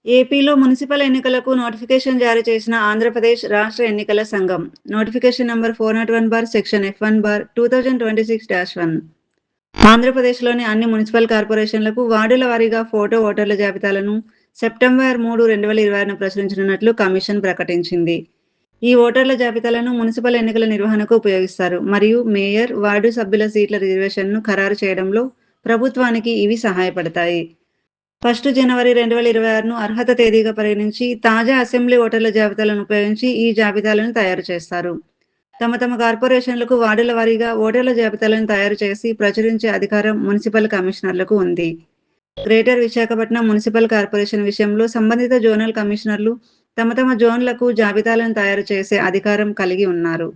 ఏపీలో మున్సిపల్ ఎన్నికలకు నోటిఫికేషన్ జారీ చేసిన ఆంధ్రప్రదేశ్ రాష్ట్ర ఎన్నికల సంఘం. Notification number 401 section F1/2026-1. ఆంధ్రప్రదేశ్‌లోని అన్ని మున్సిపల్ కార్పొరేషన్లకు వార్డుల వారీగా ఫోటో ఓటర్ల జాబితాలను సెప్టెంబర్ 3, 2026న ప్రచురించనున్నట్లు కమిషన్ ప్రకటించింది. ఈ ఓటర్ల జాబితాలను మున్సిపల్ ఎన్నికల నిర్వహణకు ఉపయోగిస్తారు మరియు మేయర్, వార్డు సభ్యుల సీట్ల రిజర్వేషన్‌ను ఖరారు చేయడంలో ప్రభుత్వానికి ఇవి సహాయపడతాయి. 1 జనవరి 2026ను అర్హత తేదీగా పరిగణించి తాజా అసెంబ్లీ ఓటర్ల జాబితాలను ఉపయోగించి ఈ జాబితాలను తయారు చేస్తారు. తమ కార్పొరేషన్లకు వార్డుల వారీగా ఓటర్ల జాబితాలను తయారు చేసి ప్రచురించే అధికారం మున్సిపల్ కమిషనర్లకు ఉంది. గ్రేటర్ విశాఖపట్నం మున్సిపల్ కార్పొరేషన్ విషయంలో సంబంధిత జోనల్ కమిషనర్లు తమ జోన్లకు జాబితాలను తయారు చేసే అధికారం కలిగి ఉన్నారు.